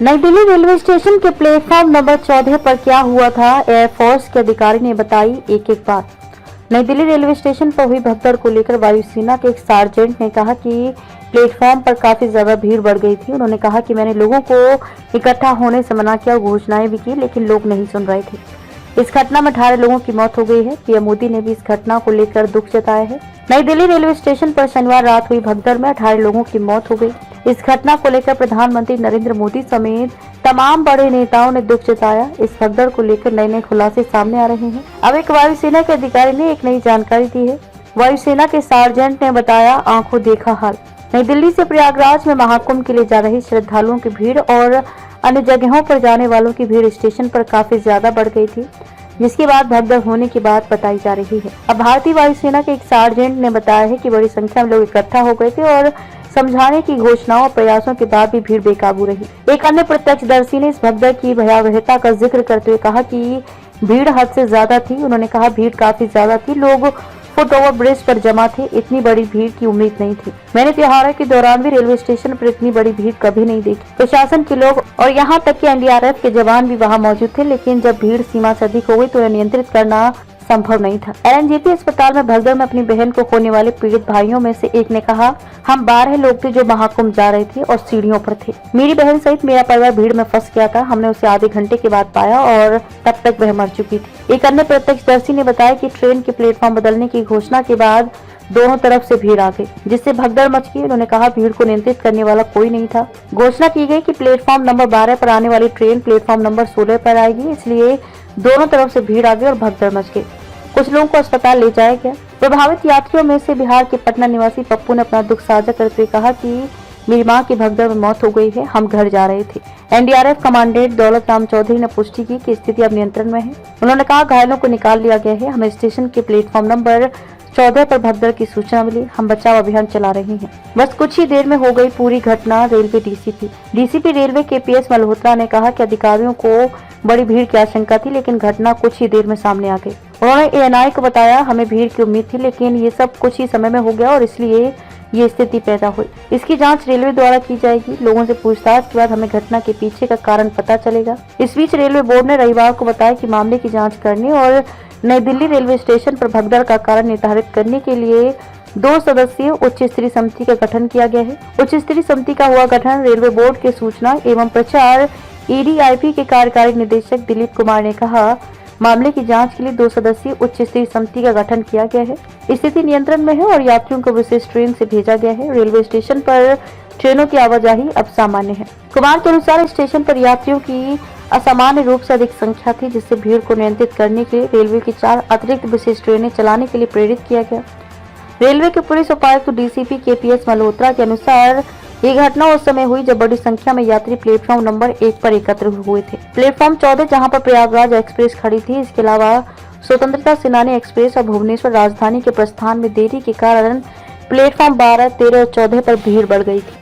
नई Delhi railway station के platform number 14 पर क्या हुआ था, एयरफोर्स के अधिकारी ने बताई एक एक बात। नई दिल्ली रेलवे स्टेशन पर हुई भगदड़ को लेकर वायुसेना के एक सार्जेंट ने कहा कि प्लेटफॉर्म पर काफी ज्यादा भीड़ बढ़ गई थी। उन्होंने कहा कि मैंने लोगों को इकट्ठा होने से मना किया और घोषणाएं भी की, लेकिन लोग नहीं सुन रहे थे। इस घटना में 18 लोगों की मौत हो गई है। पीएम मोदी ने भी इस घटना को लेकर दुख जताया है। नई दिल्ली रेलवे स्टेशन पर शनिवार रात हुई भगदड़ में 18 लोगों की मौत हो गई। इस घटना को लेकर प्रधानमंत्री नरेंद्र मोदी समेत तमाम बड़े नेताओं ने दुख जताया। इस भगदड़ को लेकर नए नए खुलासे सामने आ रहे हैं। अब एक वायुसेना के अधिकारी ने एक नई जानकारी दी है। वायुसेना के सार्जेंट ने बताया, आंखों देखा हाल। नई दिल्ली से प्रयागराज में महाकुंभ के लिए जा रहे श्रद्धालुओं की भीड़ और अन्य जगहों पर जाने वालों की भीड़ स्टेशन पर काफी ज्यादा बढ़ गई थी, जिसके बाद भगदड़ होने की बात बताई जा रही है। अब भारतीय वायुसेना के एक सार्जेंट ने बताया है कि बड़ी संख्या में लोग इकट्ठा हो गए थे और समझाने की घोषणाओं और प्रयासों के बाद भी भीड़ बेकाबू रही। एक अन्य प्रत्यक्षदर्शी ने इस भगदड़ की भयावहता का जिक्र करते हुए कहा कि भीड़ हद से ज्यादा थी। उन्होंने कहा, भीड़ काफी ज्यादा थी, लोग फुट ओवर ब्रिज पर जमा थे। इतनी बड़ी भीड़ की उम्मीद नहीं थी। मैंने त्योहारों के दौरान भी रेलवे स्टेशन पर इतनी बड़ी भीड़ कभी नहीं देखी। प्रशासन के लोग और यहाँ तक कि एनडीआरएफ के जवान भी वहाँ मौजूद थे, लेकिन जब भीड़ सीमा से अधिक हो गई तो उन्हें नियंत्रित करना संभव नहीं था। एलएनजेपी अस्पताल में भगदड़ में अपनी बहन को खोने वाले पीड़ित भाइयों में से एक ने कहा, हम 12 लोग थे जो महाकुंभ जा रहे थे और सीढ़ियों पर थे। मेरी बहन सहित मेरा परिवार भीड़ में फंस गया था। हमने उसे आधे घंटे के बाद पाया और तब तक वह मर चुकी थी। एक अन्य प्रत्यक्षदर्शी ने बताया कि ट्रेन के प्लेटफॉर्म बदलने की घोषणा के बाद दोनों तरफ से भीड़ आ गई, जिससे भगदड़ मच गई। उन्होंने कहा, भीड़ को नियंत्रित करने वाला कोई नहीं था। घोषणा की गई कि प्लेटफॉर्म नंबर 12 पर आने वाली ट्रेन प्लेटफॉर्म नंबर 16 पर आएगी, इसलिए दोनों तरफ से भीड़ आ गई और भगदड़ मच गई। कुछ लोगों को अस्पताल ले जाया गया। प्रभावित यात्रियों में से बिहार के पटना निवासी पप्पू ने अपना दुख साझा करते हुए कहा कि मेरी मां की भगदड़ में मौत हो गई है, हम घर जा रहे थे। एनडीआरएफ कमांडेंट दौलत राम चौधरी ने पुष्टि की कि स्थिति अब नियंत्रण में है। उन्होंने कहा, घायलों को निकाल लिया गया है। हमें स्टेशन के प्लेटफॉर्म नंबर 14 पर भगदड़ की सूचना मिली। हम बचाव अभियान चला रहे हैं। बस कुछ ही देर में हो गई पूरी घटना। Railway DCP railway KPS Malhotra ने कहा कि अधिकारियों को बड़ी भीड़ की आशंका थी, लेकिन घटना कुछ ही देर में सामने आ गई। उन्होंने एएनआई को बताया, हमें भीड़ की उम्मीद थी, लेकिन ये सब कुछ ही समय में हो गया और इसलिए ये स्थिति पैदा हुई। इसकी जांच रेलवे द्वारा की जाएगी। लोगों से पूछताछ के बाद हमें घटना के पीछे का कारण पता चलेगा। इस बीच रेलवे बोर्ड ने रविवार को बताया कि मामले की जांच करने और नई दिल्ली रेलवे स्टेशन पर भगदड़ का कारण निर्धारित करने के लिए 2 सदस्यीय उच्च स्तरीय समिति का गठन किया गया है। उच्च स्तरीय समिति का हुआ गठन रेलवे बोर्ड के सूचना एवं प्रचार ईडीआईपी के कार्यकारी निदेशक दिलीप कुमार ने कहा, मामले की जांच के लिए 2 सदस्यीय उच्च स्तरीय समिति का गठन किया गया है। स्थिति नियंत्रण में है और यात्रियों को विशेष ट्रेन से भेजा गया है। रेलवे स्टेशन पर ट्रेनों की आवाजाही अब सामान्य है। कुमार के अनुसार स्टेशन पर यात्रियों की असामान्य रूप से अधिक संख्या थी, जिससे भीड़ को नियंत्रित करने के लिए रेलवे की 4 अतिरिक्त विशेष ट्रेनें चलाने के लिए प्रेरित किया गया। रेलवे के पुलिस उपायुक्त डीसीपी केपीएस मल्होत्रा के अनुसार ये घटना उस समय हुई जब बड़ी संख्या में यात्री प्लेटफॉर्म नंबर 1 पर एकत्र हुए थे। प्लेटफॉर्म 14 जहां पर प्रयागराज एक्सप्रेस खड़ी थी, इसके अलावा स्वतंत्रता सेनानी एक्सप्रेस और भुवनेश्वर राजधानी के प्रस्थान में देरी के कारण प्लेटफॉर्म 12, 13 और 14 पर भीड़ बढ़ गई थी।